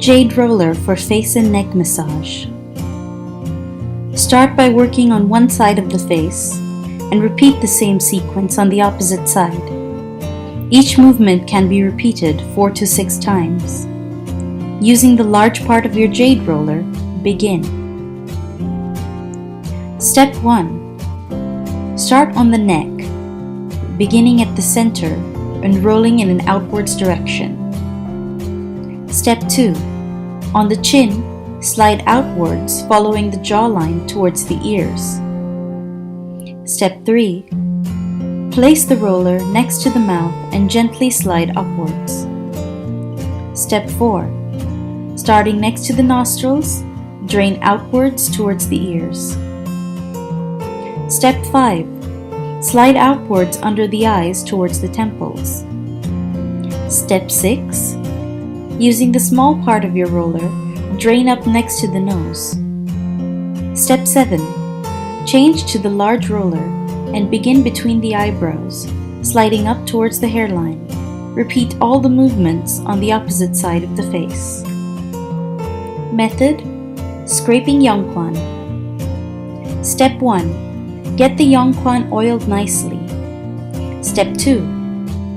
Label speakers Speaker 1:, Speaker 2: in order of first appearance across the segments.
Speaker 1: Jade Roller for face and neck massage. Start by working on one side of the face and repeat the same sequence on the opposite side. Each movement can be repeated 4 to 6 times. Using the large part of your jade roller, begin. Step 1. Start on the neck, beginning at the center and rolling in an outwards direction. Step 2. On the chin, slide outwards following the jawline towards the ears. Step 3. Place the roller next to the mouth and gently slide upwards. Step 4. Starting next to the nostrils, drain outwards towards the ears. Step 5. Slide outwards under the eyes towards the temples. Step 6. Using the small part of your roller, drain up next to the nose. Step 7. Change to the large roller and begin between the eyebrows, sliding up towards the hairline. Repeat all the movements on the opposite side of the face. Method: scraping Yongquan. Step 1. Get the Yongquan oiled nicely. Step 2.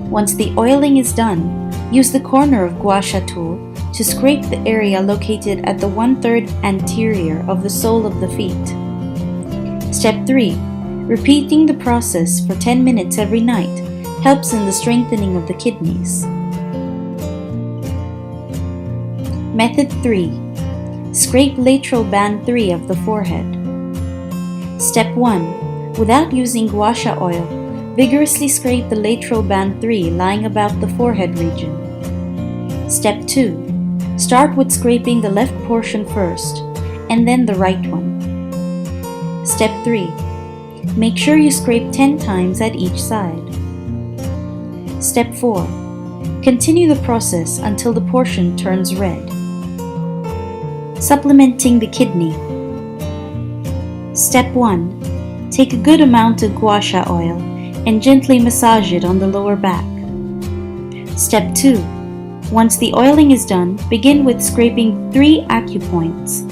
Speaker 1: Once the oiling is done, use the corner of Gua Sha tool to scrape the area located at the 1/3 anterior of the sole of the feet. Step 3. Repeating the process for 10 minutes every night helps in the strengthening of the kidneys. Method 3. Scrape lateral band 3 of the forehead. Step 1. Without using Gua Sha oil, vigorously scrape the lateral band 3 lying about the forehead region. Step 2. Start with scraping the left portion first, and then the right one. Step 3. Make sure you scrape 10 times at each side. Step 4. Continue the process until the portion turns red. Supplementing the kidney. Step 1. Take a good amount of Gua Sha oil and gently massage it on the lower back. Step 2. Once the oiling is done, begin with scraping 3 acupoints,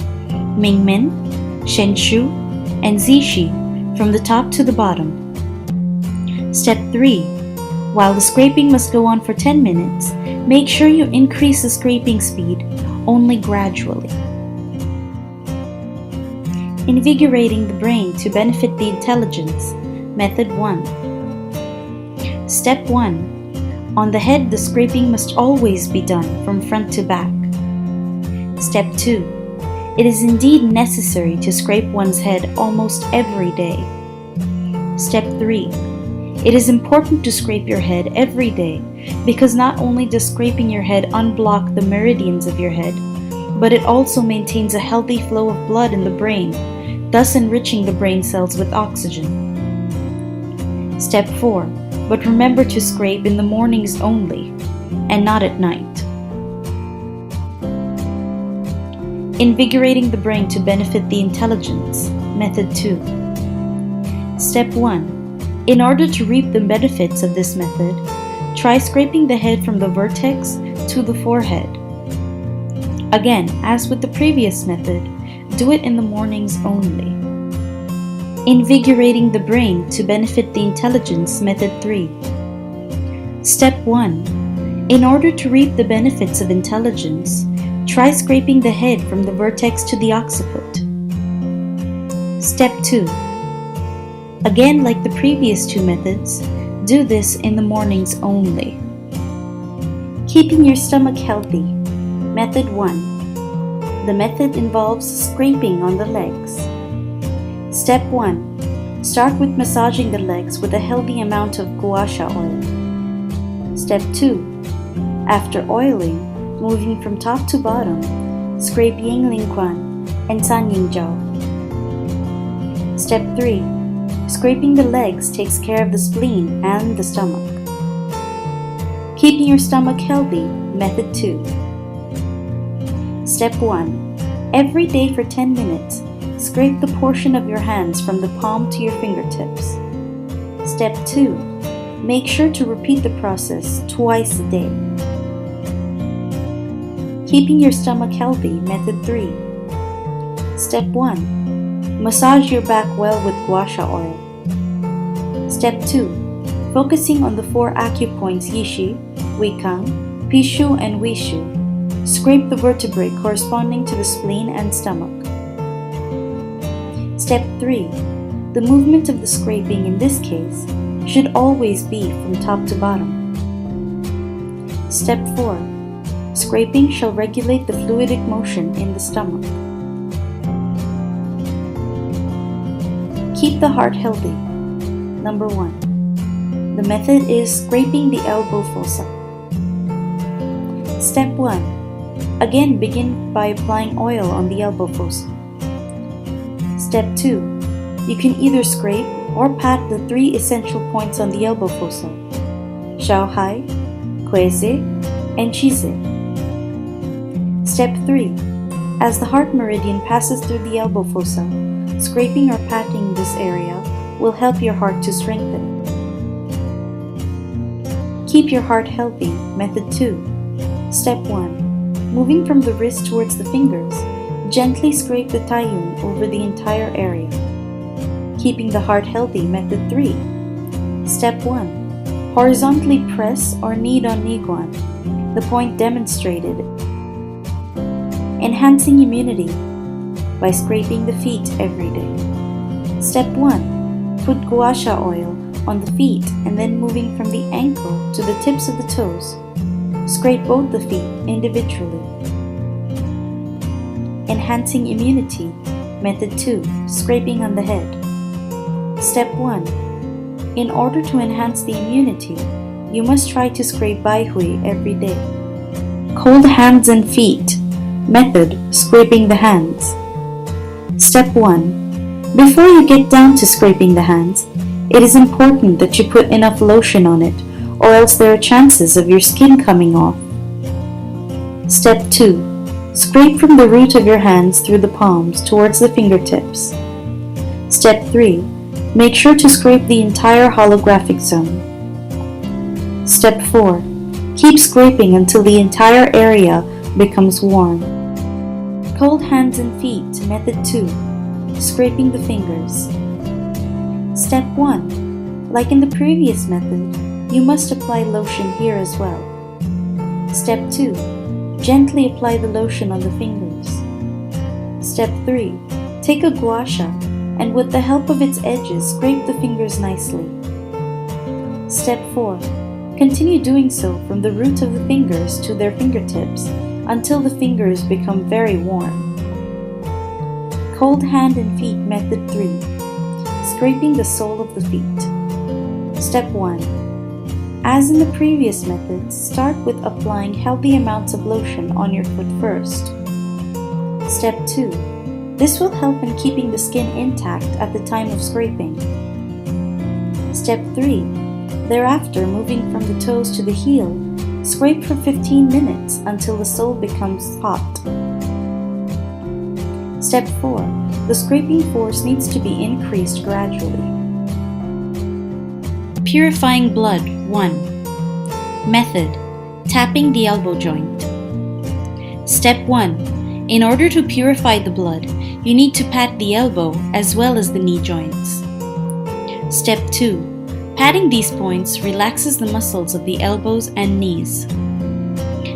Speaker 1: Mingmen, Shenshu, and Zishi, from the top to the bottom. Step 3. While the scraping must go on for 10 minutes, make sure you increase the scraping speed only gradually. Invigorating the brain to benefit the intelligence. Method 1. Step 1. On the head, the scraping must always be done from front to back. Step 2. It is indeed necessary to scrape one's head almost every day. Step 3. It is important to scrape your head every day because not only does scraping your head unblock the meridians of your head, but it also maintains a healthy flow of blood in the brain, thus enriching the brain cells with oxygen. Step 4. But remember to scrape in the mornings only, and not at night. Invigorating the brain to benefit the intelligence. Method 2. Step 1. In order to reap the benefits of this method, try scraping the head from the vertex to the forehead. Again, as with the previous method, do it in the mornings only. Invigorating the brain to benefit the intelligence. Method 3. Step 1. In order to reap the benefits of intelligence, try scraping the head from the vertex to the occiput. Step 2. Again, like the previous 2 methods, do this in the mornings only. Keeping your stomach healthy. Method 1. The method involves scraping on the legs. Step 1. Start with massaging the legs with a healthy amount of Gua Sha oil. Step 2. After oiling, moving from top to bottom, scrape Yingling Quan and San Ying Jiao. Step 3. Scraping the legs takes care of the spleen and the stomach. Keeping your stomach healthy. Method 2. Step 1. Every day for 10 minutes, scrape the portion of your hands from the palm to your fingertips. Step 2. Make sure to repeat the process twice a day. Keeping your stomach healthy, method 3. Step 1. Massage your back well with gua sha oil. Step 2. Focusing on the 4 acupoints Yishi, Wikang, Pishu, and Wishu. Scrape the vertebrae corresponding to the spleen and stomach. Step 3. The movement of the scraping in this case should always be from top to bottom. Step 4. Scraping shall regulate the fluidic motion in the stomach. Keep the heart healthy. Number 1. The method is scraping the elbow fossa. Step 1. Again, begin by applying oil on the elbow fossa. Step 2. You can either scrape or pat the 3 essential points on the elbow fossa: Shaohai, Kueze, and Chize. Step 3. As the heart meridian passes through the elbow fossa, scraping or patting this area will help your heart to strengthen. Keep your heart healthy, method 2. Step 1. Moving from the wrist towards the fingers, gently scrape the taiyun over the entire area. Keeping the heart healthy, method 3. Step 1. Horizontally press or knead on niguan, the point demonstrated. Enhancing immunity by scraping the feet every day. Step 1. Put gua sha oil on the feet and then moving from the ankle to the tips of the toes. Scrape both the feet individually. Enhancing immunity, method 2. Scraping on the head. Step 1. In order to enhance the immunity, you must try to scrape baihui every day. Cold hands and feet. Method: scraping the hands. Step 1. Before you get down to scraping the hands, it is important that you put enough lotion on it, or else there are chances of your skin coming off. Step 2. Scrape from the root of your hands through the palms towards the fingertips. Step 3. Make sure to scrape the entire holographic zone. Step 4. Keep scraping until the entire area becomes warm. Cold hands and feet, method 2. Scraping the fingers. Step 1. Like in the previous method, you must apply lotion here as well. Step 2. Gently apply the lotion on the fingers. Step 3. Take a gua sha and with the help of its edges, scrape the fingers nicely. Step 4. Continue doing so from the root of the fingers to their fingertips until the fingers become very warm. Cold hand and feet, method 3. Scraping the sole of the feet. Step 1. As in the previous methods, start with applying healthy amounts of lotion on your foot first. Step 2. This will help in keeping the skin intact at the time of scraping. Step 3. Thereafter, moving from the toes to the heel, scrape for 15 minutes until the sole becomes hot. Step 4. The scraping force needs to be increased gradually. Purifying blood 1. Method: tapping the elbow joint. Step 1. In order to purify the blood, you need to pat the elbow as well as the knee joints. Step 2. Patting these points relaxes the muscles of the elbows and knees.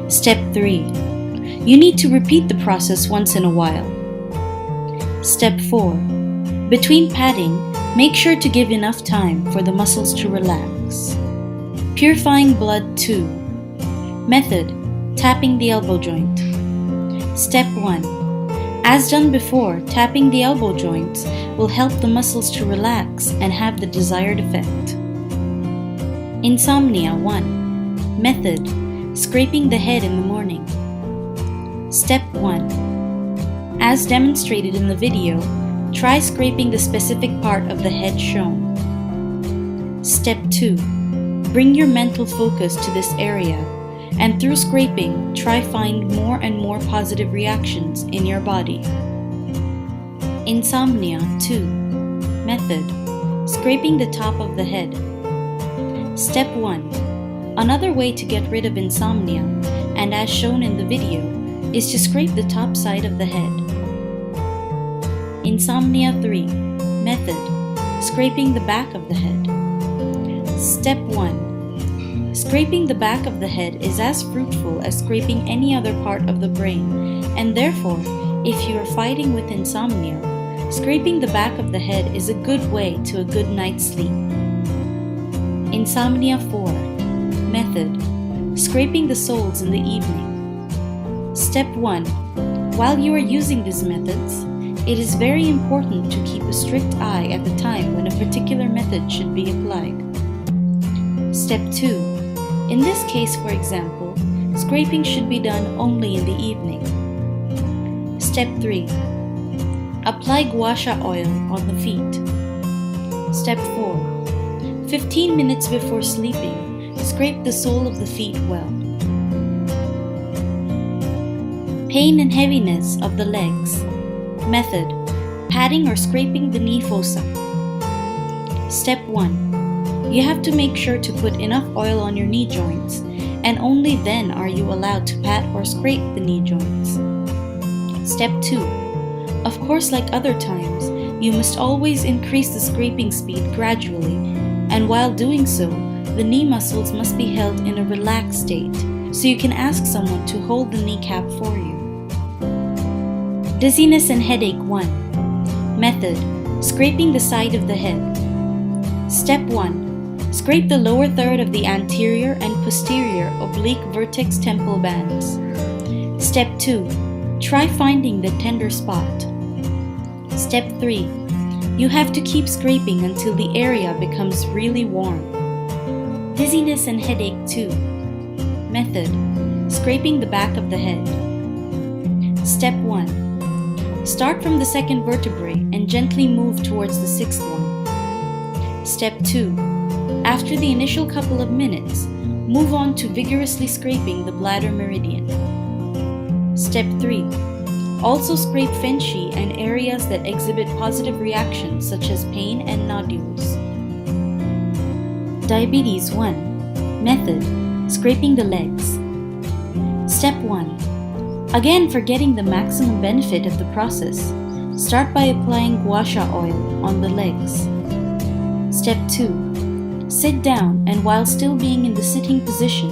Speaker 1: Step 3. You need to repeat the process once in a while. Step 4. Between patting, make sure to give enough time for the muscles to relax. Purifying blood 2. Method: tapping the elbow joint. Step 1. As done before, tapping the elbow joints will help the muscles to relax and have the desired effect. Insomnia 1. Method: scraping the head in the morning. Step 1. As demonstrated in the video, try scraping the specific part of the head shown. Step 2. Bring your mental focus to this area, and through scraping, try find more and more positive reactions in your body. Insomnia 2. Method: scraping the top of the head. Step 1. Another way to get rid of insomnia, and as shown in the video, is to scrape the top side of the head. Insomnia 3. Method: scraping the back of the head. Step 1. Scraping the back of the head is as fruitful as scraping any other part of the brain, and therefore, if you are fighting with insomnia, scraping the back of the head is a good way to a good night's sleep. Insomnia 4. Method: scraping the soles in the evening. Step 1. While you are using these methods, it is very important to keep a strict eye at the time when a particular method should be applied. Step 2. In this case, for example, scraping should be done only in the evening. Step 3. Apply Gua Sha oil on the feet. Step 4. 15 minutes before sleeping, scrape the sole of the feet well. Pain and heaviness of the legs. Method: patting or scraping the knee fossa. Step 1. You have to make sure to put enough oil on your knee joints, and only then are you allowed to pat or scrape the knee joints. Step 2. Of course, like other times, you must always increase the scraping speed gradually, and while doing so, the knee muscles must be held in a relaxed state, so you can ask someone to hold the kneecap for you. Dizziness and headache 1. Method: scraping the side of the head. Step 1. Scrape the lower third of the anterior and posterior oblique vertex temple bands. Step 2. Try finding the tender spot. Step 3. You have to keep scraping until the area becomes really warm. Dizziness and headache 2. Method: scraping the back of the head. Step 1. Start from the second vertebrae and gently move towards the sixth one. Step 2. After the initial couple of minutes, move on to vigorously scraping the bladder meridian. Step 3. Also scrape fenshi and areas that exhibit positive reactions such as pain and nodules. Diabetes 1. Method: scraping the legs. Step 1. Again, for getting the maximum benefit of the process, start by applying Gua Sha oil on the legs. Step 2. Sit down and while still being in the sitting position,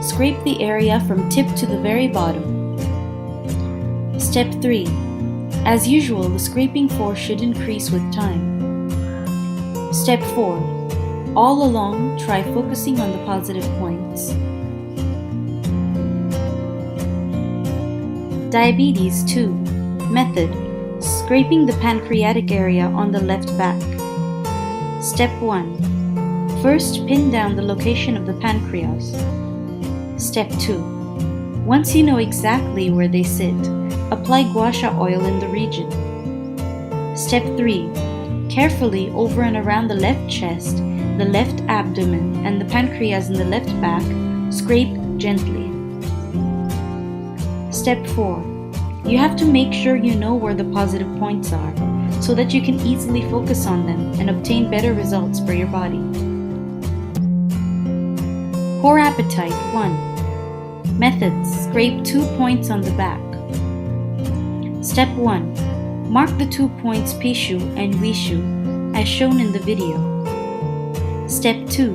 Speaker 1: scrape the area from tip to the very bottom. Step 3. As usual, the scraping force should increase with time. Step 4. All along, try focusing on the positive points. Diabetes 2. Method: scraping the pancreatic area on the left back. Step 1. First, pin down the location of the pancreas. Step 2. Once you know exactly where they sit, apply Gua Sha oil in the region. Step 3. Carefully over and around the left chest, the left abdomen, and the pancreas in the left back, scrape gently. Step 4. You have to make sure you know where the positive points are, so that you can easily focus on them and obtain better results for your body. Poor appetite 1. Methods: scrape 2 points on the back. Step 1. Mark the 2 points Pishu and Wishu as shown in the video. Step 2.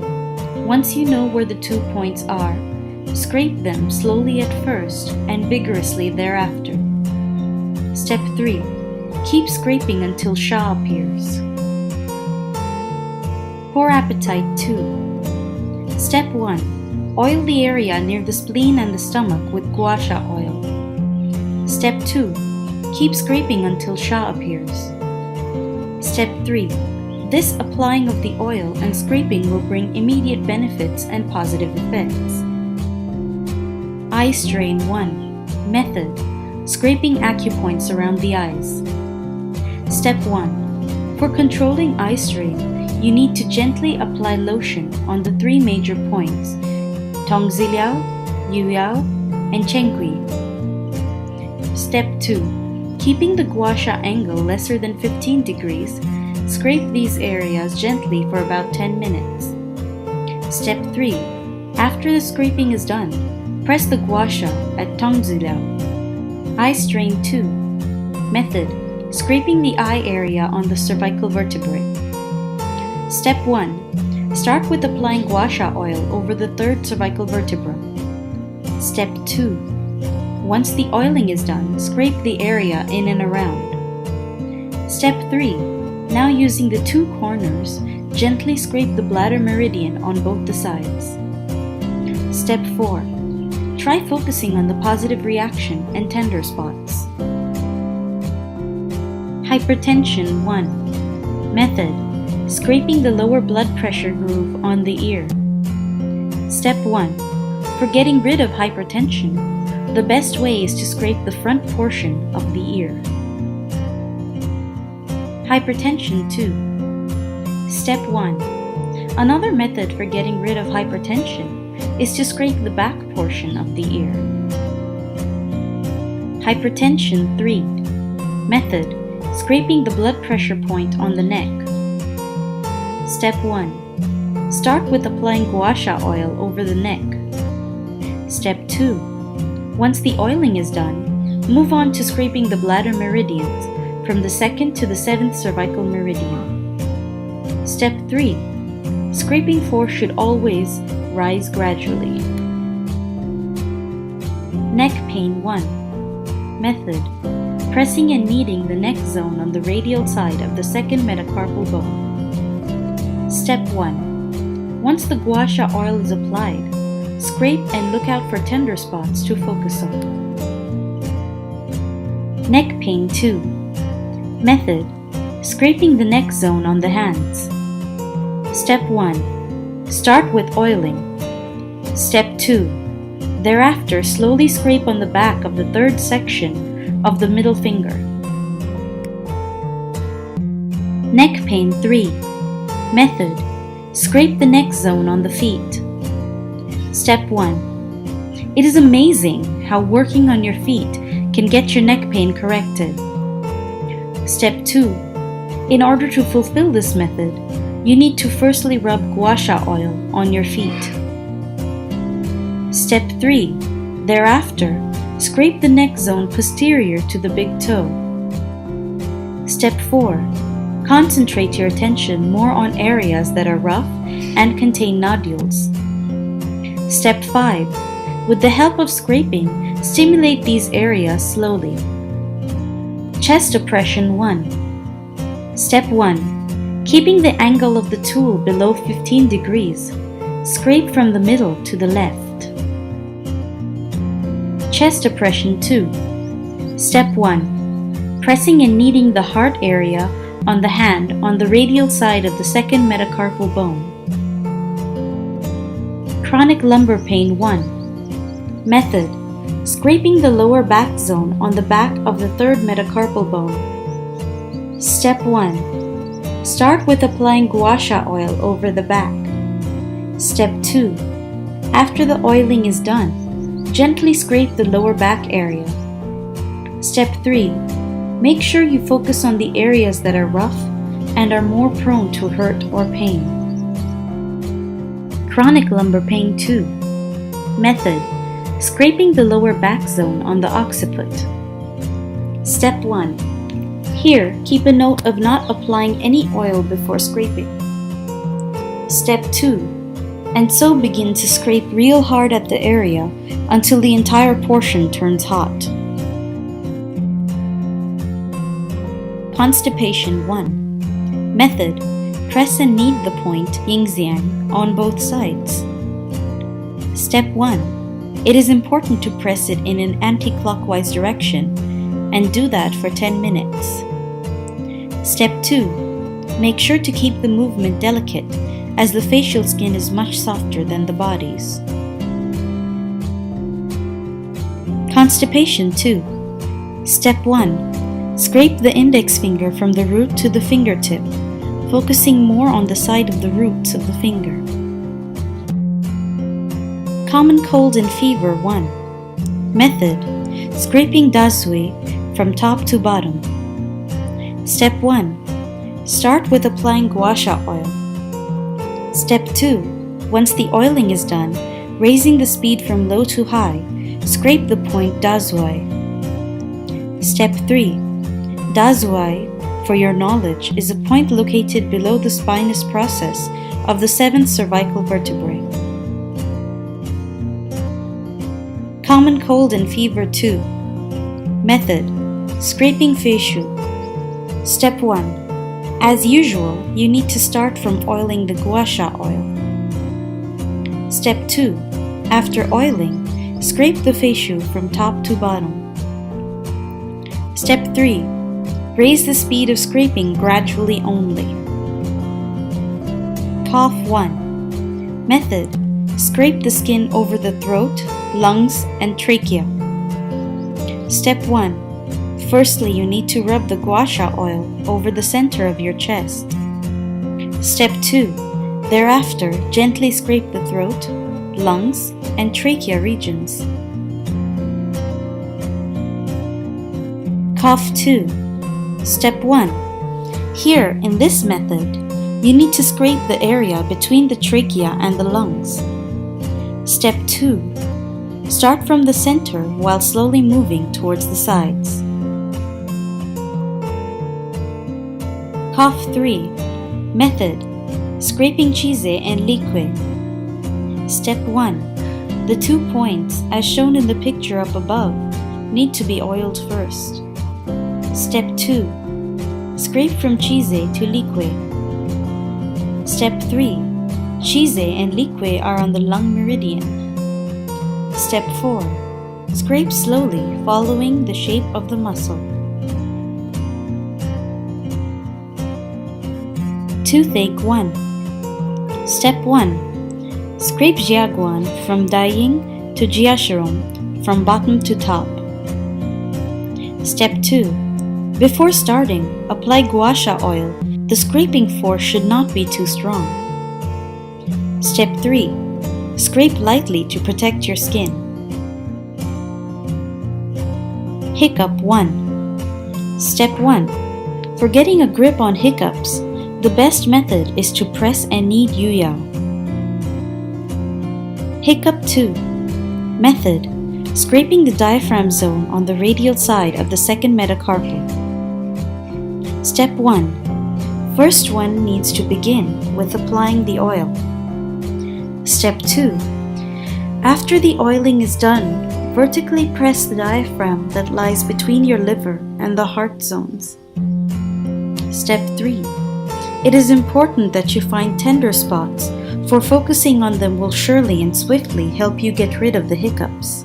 Speaker 1: Once you know where the 2 points are, scrape them slowly at first and vigorously thereafter. Step 3. Keep scraping until Sha appears. Poor appetite 2. Step 1. Oil the area near the spleen and the stomach with Gua Sha oil. Step 2. Keep scraping until Sha appears. Step 3. This applying of the oil and scraping will bring immediate benefits and positive effects. Eye strain 1. Method: scraping acupoints around the eyes. Step 1. For controlling eye strain, you need to gently apply lotion on the 3 major points: Tongziliao, Yuyao, and Chengqi. Step 2. Keeping the Gua Sha angle lesser than 15 degrees, scrape these areas gently for about 10 minutes. Step 3. After the scraping is done, press the Gua Sha at Tongziliao. Eye strain 2. Method: scraping the eye area on the cervical vertebrae. Step 1. Start with applying Gua Sha oil over the third cervical vertebra. Step 2. Once the oiling is done, scrape the area in and around. Step 3. Now using the two corners, gently scrape the bladder meridian on both the sides. Step 4. Try focusing on the positive reaction and tender spots. Hypertension 1. Method: scraping the lower blood pressure groove on the ear. Step 1. For getting rid of hypertension, the best way is to scrape the front portion of the ear. Hypertension 2. Step 1. Another method for getting rid of hypertension is to scrape the back portion of the ear. Hypertension 3. Method: scraping the blood pressure point on the neck. Step 1. Start with applying Gua Sha oil over the neck. Step 2. Once the oiling is done, move on to scraping the bladder meridians from the 2nd to the 7th cervical meridian. Step 3. Scraping force should always rise gradually. Neck pain 1. Method: pressing and kneading the neck zone on the radial side of the second metacarpal bone. Step 1. Once the Gua Sha oil is applied, scrape and look out for tender spots to focus on. Neck pain 2. Method: scraping the neck zone on the hands. Step 1. Start with oiling. Step 2. Thereafter, slowly scrape on the back of the third section of the middle finger. Neck pain 3. Method: scrape the neck zone on the feet. Step 1. It is amazing how working on your feet can get your neck pain corrected. Step 2. In order to fulfill this method, you need to firstly rub Gua Sha oil on your feet. Step 3. Thereafter, scrape the neck zone posterior to the big toe. Step 4. Concentrate your attention more on areas that are rough and contain nodules. Step 5. With the help of scraping, stimulate these areas slowly. Chest oppression 1. Step 1. Keeping the angle of the tool below 15 degrees, scrape from the middle to the left. Chest oppression 2. Step 1. Pressing and kneading the heart area on the hand on the radial side of the second metacarpal bone. Chronic lumbar pain 1. Method: scraping the lower back zone on the back of the third metacarpal bone. Step 1. Start with applying Gua Sha oil over the back. Step 2. After the oiling is done, gently scrape the lower back area. Step 3. Make sure you focus on the areas that are rough and are more prone to hurt or pain. Chronic lumbar pain 2. Method: scraping the lower back zone on the occiput. Step 1. Here, keep a note of not applying any oil before scraping. Step 2. And so begin to scrape real hard at the area until the entire portion turns hot. Constipation 1. Method: press and knead the point yin-xiang on both sides. Step 1. It is important to press it in an anti-clockwise direction and do that for 10 minutes. Step 2. Make sure to keep the movement delicate as the facial skin is much softer than the body's. Constipation 2. Step 1. Scrape the index finger from the root to the fingertip, focusing more on the side of the roots of the finger. Common cold and fever 1. Method: scraping dasui from top to bottom. Step 1. Start with applying Gua Sha oil. Step 2. Once the oiling is done, raising the speed from low to high, scrape the point dasui. Step 3. Dazuai, for your knowledge, is a point located below the spinous process of the 7th cervical vertebrae. Common cold and fever 2. Method: scraping facial. Step 1. As usual, you need to start from oiling the Gua Sha oil. Step 2. After oiling, scrape the facial from top to bottom. Step 3. Raise the speed of scraping gradually only. Cough 1. Method: scrape the skin over the throat, lungs, and trachea. Step 1. Firstly, you need to rub the Gua Sha oil over the center of your chest. Step 2. Thereafter, gently scrape the throat, lungs, and trachea regions. Cough 2. Step 1. Here, in this method, you need to scrape the area between the trachea and the lungs. Step 2. Start from the center while slowly moving towards the sides. Cough 3. Method: scraping Chise and Lique. Step 1. The 2 points, as shown in the picture up above, need to be oiled first. Step 2. Scrape from Chise to Lique. Step 3. Chise and Lique are on the lung meridian. Step 4. Scrape slowly, following the shape of the muscle. Toothache 1. Step 1. Scrape Jiaguan from Daiying to Jiashirom, from bottom to top. Step 2. Before starting, apply Gua Sha oil. The scraping force should not be too strong. Step 3. Scrape lightly to protect your skin. Hiccup 1. Step 1. For getting a grip on hiccups, the best method is to press and knead Yuyao. Hiccup 2. Method: scraping the diaphragm zone on the radial side of the second metacarpal. Step 1. First one needs to begin with applying the oil. Step 2. After the oiling is done, vertically press the diaphragm that lies between your liver and the heart zones. Step 3. It is important that you find tender spots, for focusing on them will surely and swiftly help you get rid of the hiccups.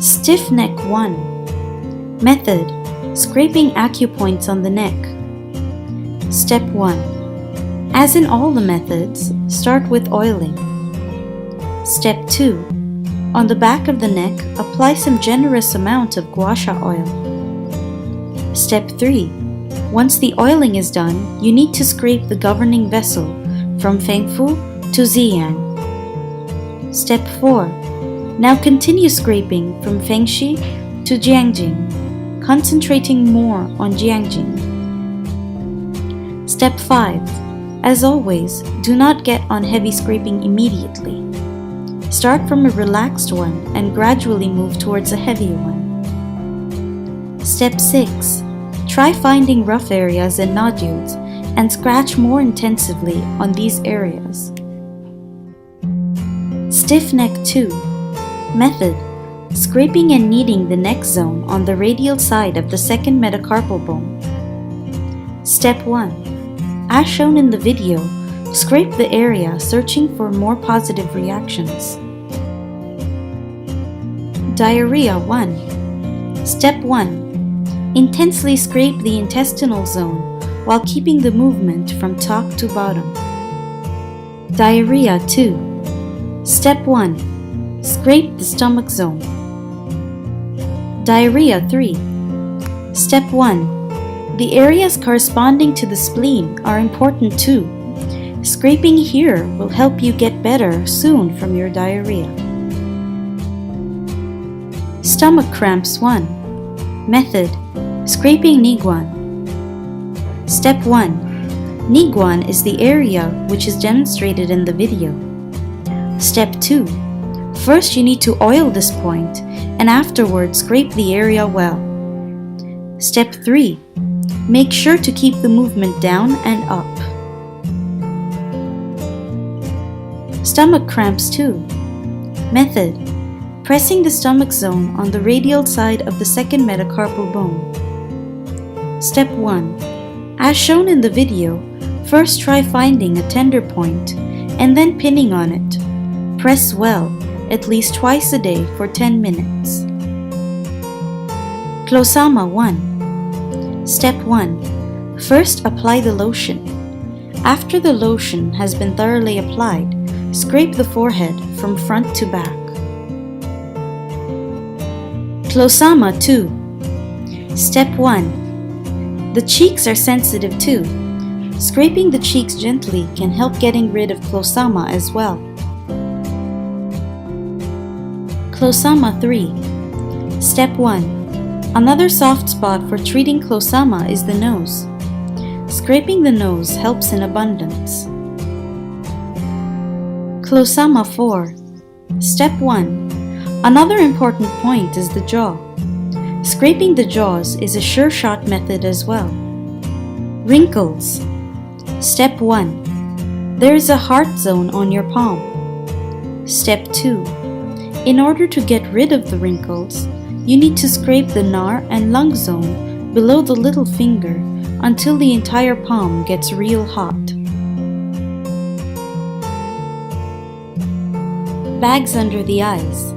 Speaker 1: Stiff neck 1. Method: scraping acupoints on the neck. Step 1. As in all the methods, start with oiling. Step 2. On the back of the neck, apply some generous amount of Gua Sha oil. Step 3. Once the oiling is done, you need to scrape the governing vessel from Fengfu to Ziyang. Step 4. Now continue scraping from Fengxi to Jiangjing, concentrating more on Jiangjing. Step 5. As always, do not get on heavy scraping immediately. Start from a relaxed one and gradually move towards a heavy one. Step 6. Try finding rough areas and nodules and scratch more intensively on these areas. Stiff neck 2. Method: scraping and kneading the neck zone on the radial side of the second metacarpal bone. Step 1. As shown in the video, scrape the area searching for more positive reactions. Diarrhea 1. Step 1. Intensely scrape the intestinal zone while keeping the movement from top to bottom. Diarrhea 2. Step 1. Scrape the stomach zone. Diarrhea 3. Step 1. The areas corresponding to the spleen are important too. Scraping here will help you get better soon from your diarrhea. Stomach cramps 1. Method: scraping Niguan. Step 1. Niguan is the area which is demonstrated in the video. Step 2. First, you need to oil this point, and afterwards scrape the area well. Step 3. Make sure to keep the movement down and up. Stomach cramps too. Method: pressing the stomach zone on the radial side of the second metacarpal bone. Step 1. As shown in the video, first try finding a tender point and then pinning on it. Press well, at least twice a day for 10 minutes. Klosama 1. Step 1. First apply the lotion. After the lotion has been thoroughly applied, scrape the forehead from front to back. Klosama 2. Step 1. The cheeks are sensitive too. Scraping the cheeks gently can help getting rid of klosama as well. Klosama 3. Step 1. Another soft spot for treating klosama is the nose. Scraping the nose helps in abundance. Klosama 4. Step 1. Another important point is the jaw. Scraping the jaws is a sure shot method as well. Wrinkles. Step 1. There is a heart zone on your palm. Step 2. In order to get rid of the wrinkles, you need to scrape the nar and lung zone below the little finger until the entire palm gets real hot. Bags under the eyes.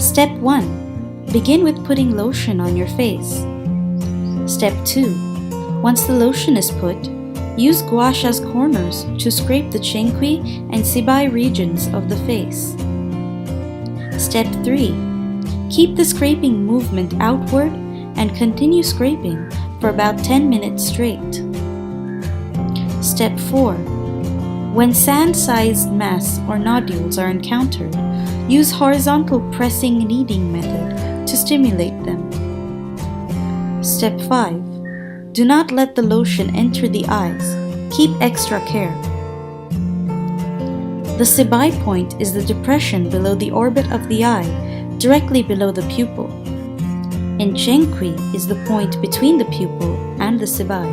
Speaker 1: Step 1. Begin with putting lotion on your face. Step 2. Once the lotion is put, use Gua Sha's corners to scrape the Chengqi and Sibai regions of the face. Step 3. Keep the scraping movement outward and continue scraping for about 10 minutes straight. Step 4. When sand-sized mass or nodules are encountered, use horizontal pressing kneading method to stimulate them. Step 5. Do not let the lotion enter the eyes. Keep extra care. The Sibai point is the depression below the orbit of the eye, directly below the pupil. And Chengqi is the point between the pupil and the Sibai.